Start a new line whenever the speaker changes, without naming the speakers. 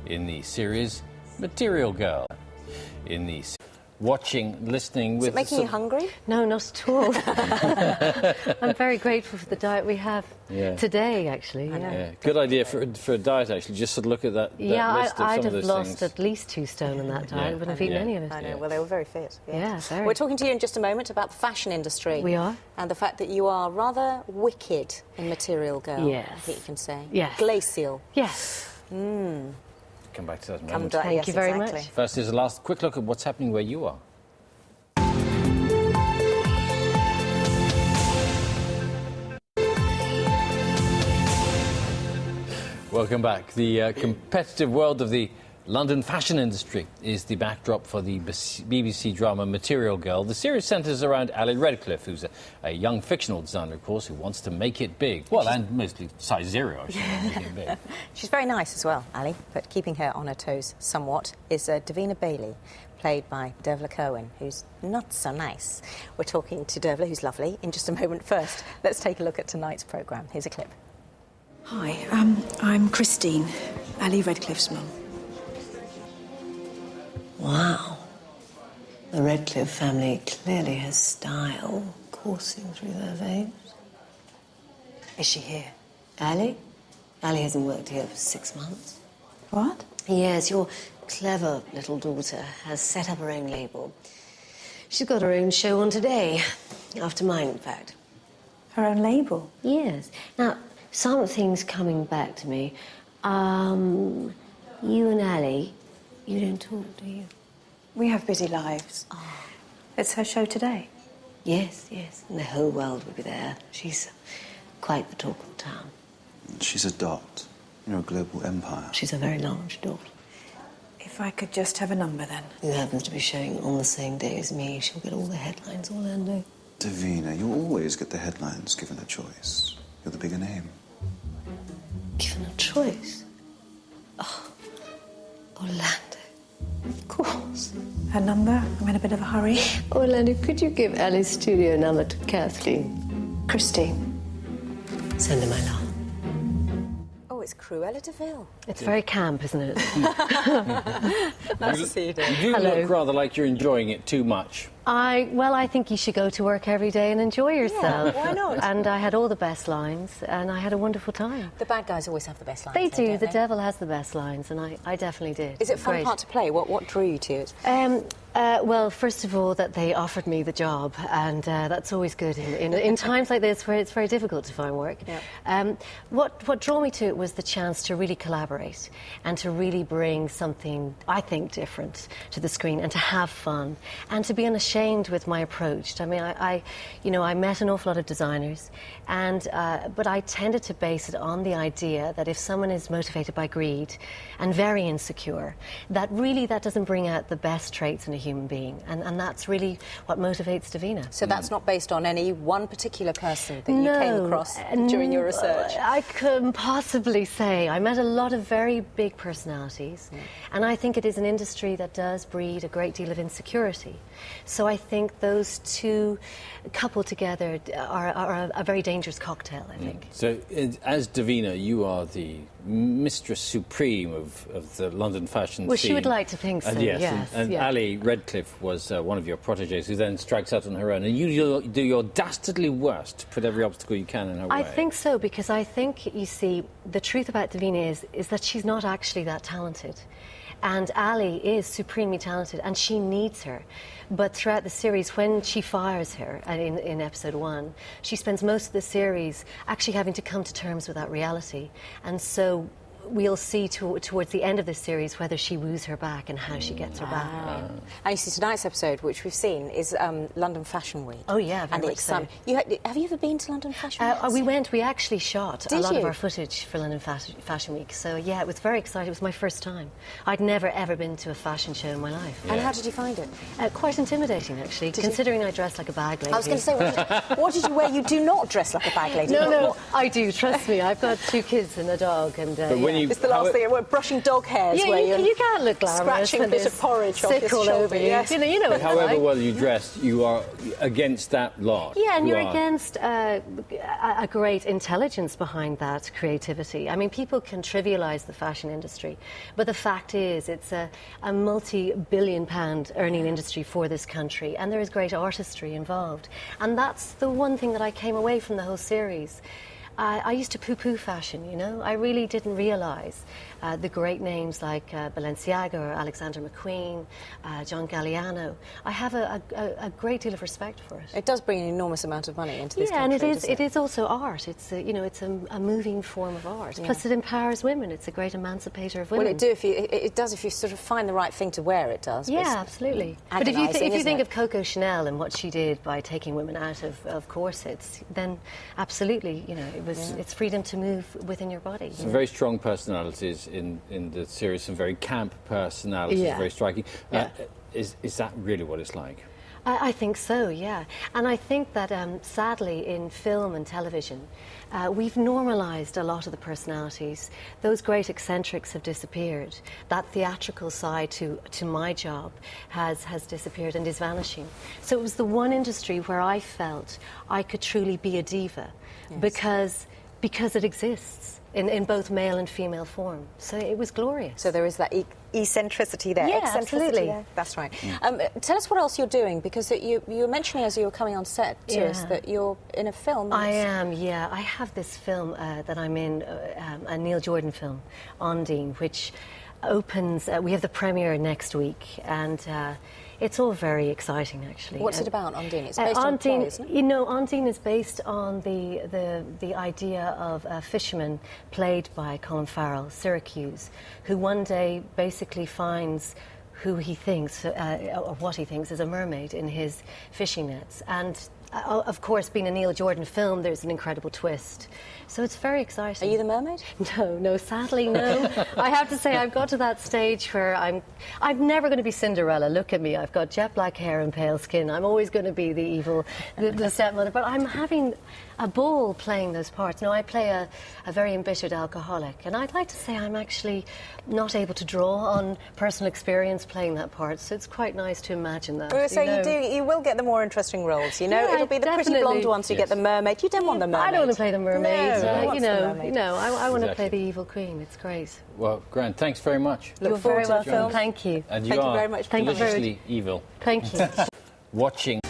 in the series Material Girl. In the watching, listening with...
Is it making you hungry?
No, not at all. I'm very grateful for the diet we have today, actually. Yeah.
Good idea for a diet, actually, just to look at that list of some
I'd
of
have
things.
lost at least 2 stone on that diet. I wouldn't have eaten any of it.
I know, well, they were very fit.
Yeah, very.
We're talking to you in just a moment about the fashion industry.
We are.
And the fact that you are rather wicked in Material Girl.
Yes.
I think you can say.
Yes.
Glacial.
Yes.
Come back to that in a moment.
Thank you very much.
First is a last quick look at what's happening where you are. Welcome back. The competitive world of the London fashion industry is the backdrop for the BBC drama Material Girl. The series centres around Ali Redcliffe, who's a young fictional designer, of course, who wants to make it big. Well, and mostly size 0, I should make it big.
She's very nice as well, Ali, but keeping her on her toes somewhat is Davina Bailey, played by Dervla Kirwan, who's not so nice. We're talking to Dervla, who's lovely, in just a moment. First, let's take a look at tonight's programme. Here's a clip.
Hi, I'm Christine, Ali Redcliffe's mum.
Wow. The Redcliffe family clearly has style coursing through their veins.
Is she here?
Ali? Ali hasn't worked here for 6 months.
What?
Yes, your clever little daughter has set up her own label. She's got her own show on today. After mine, in fact.
Her own label?
Yes. Now, something's coming back to me. You and Ali, you don't talk, do you?
We have busy lives. Oh. It's her show today?
Yes, yes. And the whole world will be there. She's quite the talk of the town.
She's a dot. You're a global empire.
She's a very large dot.
If I could just have a number, then.
Who happens to be showing on the same day as me, she'll get all the headlines, Orlando.
Davina, you always get the headlines given a choice. You're the bigger name.
Given a choice? Oh, Orlando. Of course.
Her number? I'm in a bit of a hurry.
Orlando, could you give Ali's studio number to Kathleen?
Christine.
Send her my love.
Oh, it's Cruella de Vil.
It's very camp, isn't it?
Nice to see you, Dave.
You do look rather like you're enjoying it too much.
I think you should go to work every day and enjoy yourself.
Yeah, why not?
And I had all the best lines, and I had a wonderful time.
The bad guys always have the best lines.
They do.
Don't
The
they?
devil has the best lines, and I definitely did.
Is it a fun part to play? What drew you to it?
Well, first of all, that they offered me the job, and that's always good in times like this where it's very difficult to find work. Yep. What drew me to it was the chance to really collaborate and to really bring something, I think, different to the screen, and to have fun and to be unashamed with my approach. I mean, I met an awful lot of designers, but I tended to base it on the idea that if someone is motivated by greed and very insecure, that doesn't bring out the best traits in a human being, and that's really what motivates Davina.
So that's not based on any one particular person that you came across during your research?
I couldn't possibly say. I met a lot of very big personalities, and I think it is an industry that does breed a great deal of insecurity. So I think those two coupled together are a very dangerous cocktail, I think.
So, as Davina, you are the mistress supreme of the London fashion scene.
Well, she would like to think so, yes.
And Ali Redcliffe was one of your protégés who then strikes out on her own. And you do your dastardly worst to put every obstacle you can in her way.
I think so, because I think, you see, the truth about Davina is that she's not actually that talented. And Ali is supremely talented, and she needs her. But throughout the series, when she fires her in episode 1, she spends most of the series actually having to come to terms with that reality. And so we'll see towards the end of the series whether she woos her back and how she gets her back.
And you see, tonight's episode, which we've seen, is London Fashion Week.
Oh, yeah, very
and the
much so.
Have you ever been to London Fashion Week?
We actually shot a lot of our footage for London Fashion Week. So, yeah, it was very exciting. It was my first time. I'd never, ever been to a fashion show in my life.
And how did you find it?
Quite intimidating, actually, considering I dress like a bag lady.
I was going to say, what did you wear? You do not dress like a bag lady.
No, I do, trust me. I've got 2 kids and a dog. And,
but when Jenny,
It's the last thing. We're brushing dog hairs.
Yeah,
where
you can't look glamorous.
scratching a
when
bit
there's
of porridge off
sick
your
all
shoulder.
over you.
Yes.
You know what it's
however
like.
well you dress, you are against that lot.
Yeah, and
You
you're
are.
against a great intelligence behind that creativity. I mean, people can trivialise the fashion industry, but the fact is it's a multi-billion-pound earning industry for this country, and there is great artistry involved. And that's the one thing that I came away from the whole series. I used to poo-poo fashion, you know. I really didn't realise the great names like Balenciaga or Alexander McQueen, John Galliano. I have a great deal of respect for it.
It does bring an enormous amount of money into this
Yeah, and
country.
it is also art. It's it's a moving form of art. Plus, it empowers women. It's a great emancipator of women.
Well, it does if you sort of find the right thing to wear. It does.
Yeah, absolutely. But if you think of Coco Chanel and what she did by taking women out of corsets, then absolutely, it's freedom to move within your body.
Some very strong personalities in the series, some very camp personalities, very striking. Is that really what it's like?
I think so, yeah. And I think that, sadly, in film and television, we've normalised a lot of the personalities. Those great eccentrics have disappeared. That theatrical side to my job has disappeared and is vanishing. So it was the one industry where I felt I could truly be a diva because it exists in both male and female form. So it was glorious.
So there is that eccentricity there.
Yeah,
eccentricity
absolutely.
there. That's right. Tell us what else you're doing, because you were mentioning as you were coming on set to us that you're in a film.
I am, yeah. I have this film that I'm in, a Neil Jordan film, Ondine, which opens, we have the premiere next week, and it's all very exciting, actually.
What's it about, Ondine? It's based on a play, isn't it?
Ondine is based on the idea of a fisherman played by Colin Farrell, Syracuse, who one day basically finds who he thinks, or what he thinks is a mermaid in his fishing nets. And of course, being a Neil Jordan film, there's an incredible twist. So it's very exciting.
Are you the mermaid?
No, sadly, no. I have to say, I've got to that stage where I'm never going to be Cinderella. Look at me, I've got jet black hair and pale skin. I'm always going to be the evil, the stepmother. But I'm having a ball playing those parts. Now, I play a very embittered alcoholic, and I'd like to say I'm actually not able to draw on personal experience playing that part, so it's quite nice to imagine that.
So you will get the more interesting roles, you know?
Yeah,
it'll be the pretty blonde ones who get the mermaid. You don't want the mermaid.
I don't want to play the mermaid.
No, who wants the mermaid?
I want to
Exactly.
play the evil queen. It's great.
Well, Grant, thanks very much.
Look forward
very
to the
welcome.
film.
Thank you.
And
Thank you
are
very much.
Thank you very
deliciously evil.
Thank you.
Watching